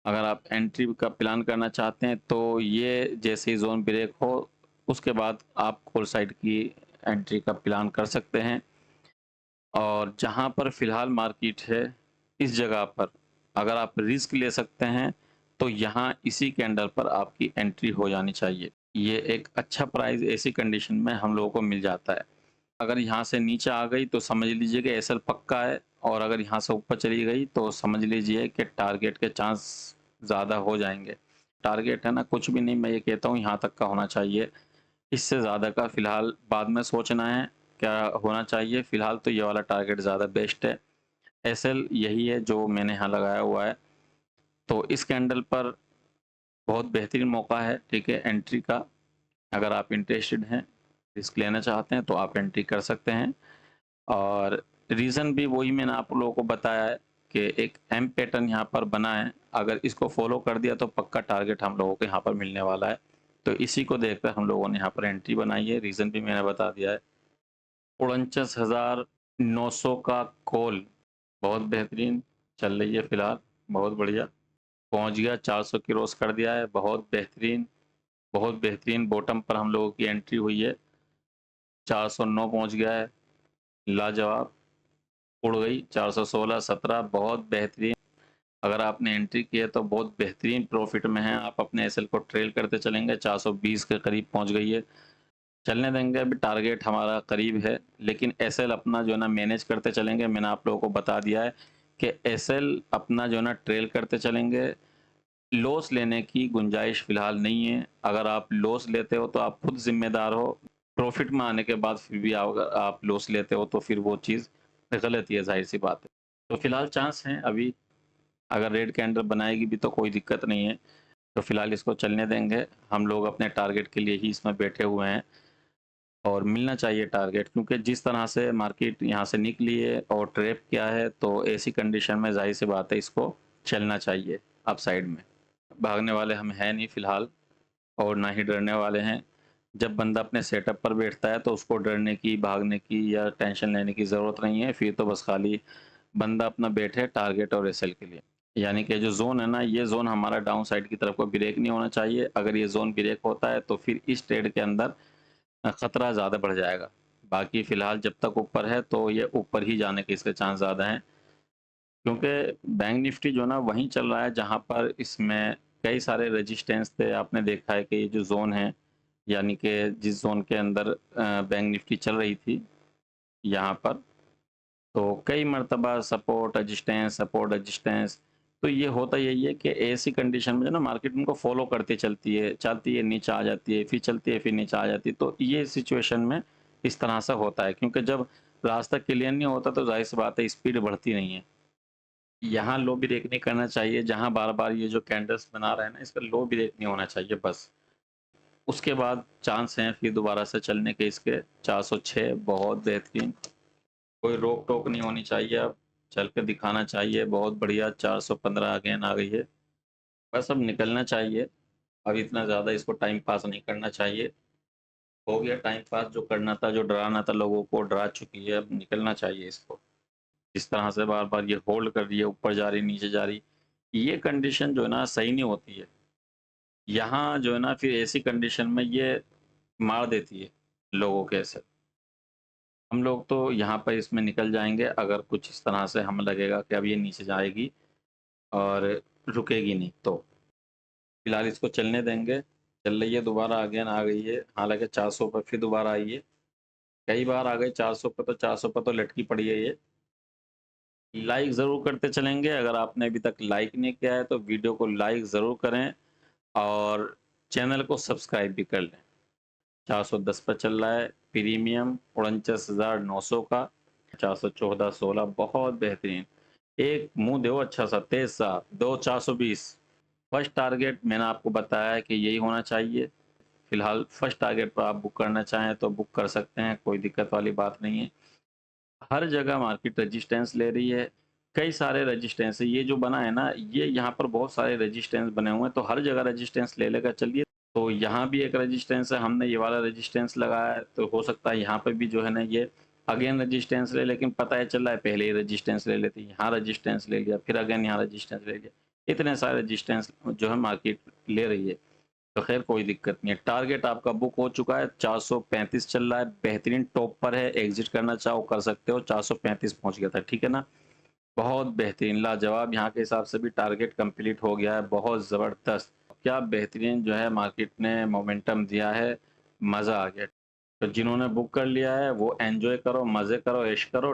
अगर आप एंट्री का प्लान करना चाहते हैं तो ये जैसे ही जोन ब्रेक हो उसके बाद आप कॉल साइड की एंट्री का प्लान कर सकते हैं। और जहां पर फिलहाल मार्केट है इस जगह पर अगर आप रिस्क ले सकते हैं तो यहाँ इसी कैंडल पर आपकी एंट्री हो जानी चाहिए। ये एक अच्छा प्राइस ऐसी कंडीशन में हम लोगों को मिल जाता है। अगर यहाँ से नीचे आ गई तो समझ लीजिए कि एसएल पक्का है, और अगर यहाँ से ऊपर चली गई तो समझ लीजिए कि टारगेट के चांस ज़्यादा हो जाएंगे। टारगेट है ना, कुछ भी नहीं, मैं ये कहता हूँ यहाँ तक का होना चाहिए, इससे ज़्यादा का फिलहाल बाद में सोचना है क्या होना चाहिए। फिलहाल तो ये वाला टारगेट ज़्यादा बेस्ट है। एसएल यही है जो मैंने यहाँ लगाया हुआ है। तो इस कैंडल पर बहुत बेहतरीन मौका है, ठीक है, एंट्री का। अगर आप इंटरेस्टेड हैं, रिस्क लेना चाहते हैं तो आप एंट्री कर सकते हैं। और रीज़न भी वही मैंने आप लोगों को बताया है कि एक एम पैटर्न यहाँ पर बना है, अगर इसको फॉलो कर दिया तो पक्का टारगेट हम लोगों को यहाँ पर मिलने वाला है। तो इसी को देखकर हम लोगों ने यहाँ पर एंट्री बनाई है। रीज़न भी मैंने बता दिया है। 49,900 का कॉल बहुत बेहतरीन चल रही है फिलहाल, बहुत बढ़िया। पहुंच गया, 400 क्रॉस कर दिया है, बहुत बेहतरीन, बहुत बेहतरीन। बॉटम पर हम लोगों की एंट्री हुई है, 409 पहुंच गया है, लाजवाब। उड़ गई 416, 17, बहुत बेहतरीन। अगर आपने एंट्री की है तो बहुत बेहतरीन प्रॉफिट में है। आप अपने एसएल को ट्रेल करते चलेंगे, 420 के करीब पहुंच गई है। चलने देंगे, अभी टारगेट हमारा करीब है, लेकिन एसएल अपना जो है ना मैनेज करते चलेंगे। मैंने आप लोगों को बता दिया है कि एसएल अपना जो है ना ट्रेल करते चलेंगे। लॉस लेने की गुंजाइश फिलहाल नहीं है। अगर आप लॉस लेते हो तो आप खुद जिम्मेदार हो। प्रॉफिट में आने के बाद फिर भी अगर आप लॉस लेते हो तो फिर वो चीज़ गलत ही है, जाहिर सी बात है। तो फिलहाल चांस है अभी, अगर रेड कैंडल बनाएगी भी तो कोई दिक्कत नहीं है। तो फिलहाल इसको चलने देंगे। हम लोग अपने टारगेट के लिए ही इसमें बैठे हुए हैं और मिलना चाहिए टारगेट, क्योंकि जिस तरह से मार्केट यहाँ से निकली है और ट्रैप किया है तो ऐसी कंडीशन में जाहिर सी बात है इसको चलना चाहिए अप साइड में। भागने वाले हम हैं नहीं फिलहाल, और ना ही डरने वाले हैं। जब बंदा अपने सेटअप पर बैठता है तो उसको डरने की, भागने की या टेंशन लेने की ज़रूरत नहीं है। फिर तो बस खाली बंदा अपना बैठे टारगेट और एसएल के लिए। यानी कि जो जोन है ना, ये जोन हमारा डाउन साइड की तरफ को ब्रेक नहीं होना चाहिए। अगर ये जोन ब्रेक होता है तो फिर इस ट्रेड के अंदर खतरा ज़्यादा बढ़ जाएगा। बाकी फिलहाल जब तक ऊपर है तो ये ऊपर ही जाने के इसके चांस ज़्यादा हैं, क्योंकि बैंक निफ्टी जो ना वहीं चल रहा है जहां पर इसमें कई सारे रेजिस्टेंस थे। आपने देखा है कि ये जो जोन है, यानी कि जिस जोन के अंदर बैंक निफ्टी चल रही थी यहाँ पर, तो कई मरतबा सपोर्ट रेजिस्टेंस, सपोर्ट रेजिस्टेंस। तो ये होता यही है कि ऐसी कंडीशन में जो ना मार्केट उनको फॉलो करती चलती है, नीचे आ जाती है, फिर चलती है, फिर नीचे आ जाती है। तो ये सिचुएशन में इस तरह से होता है, क्योंकि जब रास्ता क्लियर नहीं होता तो जाहिर सी बात है स्पीड बढ़ती नहीं है। यहाँ लो ब्रेक नहीं करना चाहिए, जहाँ बार बार ये जो कैंडल्स बना रहे हैं ना, इस पर लो ब्रेक नहीं होना चाहिए बस। उसके बाद चांस हैं फिर दोबारा से चलने के इसके। 406 बहुत बेहतरीन, कोई रोक टोक नहीं होनी चाहिए, अब चल के दिखाना चाहिए। बहुत बढ़िया, 415 अगेन आ गई है। बस अब निकलना चाहिए। अब इतना ज़्यादा इसको टाइम पास नहीं करना चाहिए। हो गया टाइम पास, जो करना था, जो डराना था लोगों को डरा चुकी है, अब निकलना चाहिए इसको। इस तरह से बार बार ये होल्ड कर रही है, ऊपर जा रही, नीचे जा रही, ये कंडीशन जो है ना सही नहीं होती है। यहाँ जो है ना फिर ऐसी कंडीशन में ये मार देती है लोगों के ऐसे। हम लोग तो यहाँ पर इसमें निकल जाएंगे अगर कुछ इस तरह से हमें लगेगा कि अब ये नीचे जाएगी और रुकेगी नहीं तो। फिलहाल इसको चलने देंगे। चल रही है, दोबारा अगेन आ गई है, हालांकि 400 पर फिर दोबारा आई है। कई बार आ गई 400 पर, तो 400 पर तो लटकी पड़ी है ये। लाइक ज़रूर करते चलेंगे। अगर आपने अभी तक लाइक नहीं किया है तो वीडियो को लाइक ज़रूर करें और चैनल को सब्सक्राइब भी कर लें। 410 पर चल रहा है प्रीमियम, 49,900 का। 414, 16 बहुत बेहतरीन। एक मुंह दो अच्छा सा तेज सा, दो 420। फर्स्ट टारगेट मैंने आपको बताया है कि यही होना चाहिए। फिलहाल फर्स्ट टारगेट पर आप बुक करना चाहें तो बुक कर सकते हैं, कोई दिक्कत वाली बात नहीं है। हर जगह मार्केट रेजिस्टेंस ले रही है, कई सारे रेजिस्टेंस है। ये जो बना है ना, ये यहाँ पर बहुत सारे रेजिस्टेंस बने हुए हैं, तो हर जगह रेजिस्टेंस ले लेकर चलिए। तो यहाँ भी एक रेजिस्टेंस है, हमने ये वाला रेजिस्टेंस लगाया है, तो हो सकता है यहाँ पे भी जो है ना ये अगेन रेजिस्टेंस ले, लेकिन पता है चल रहा है पहले ही रेजिस्टेंस ले लेते, यहाँ रेजिस्टेंस ले लिया, फिर अगेन यहाँ रेजिस्टेंस ले लिया। इतने सारे रेजिस्टेंस जो है मार्केट ले रही है, तो खैर कोई दिक्कत नहीं है। टारगेट आपका बुक हो चुका है, 435 चल रहा है, बेहतरीन टॉप पर है, एग्जिट करना चाहो कर सकते हो। 435 पहुंच गया था, ठीक है ना। बहुत बेहतरीन, लाजवाब, यहाँ के हिसाब से भी टारगेट कंप्लीट हो गया है, बहुत ज़बरदस्त। क्या बेहतरीन जो है मार्केट ने मोमेंटम दिया है, मज़ा आ गया। तो जिन्होंने बुक कर लिया है वो एंजॉय करो, मज़े करो, ऐश करो।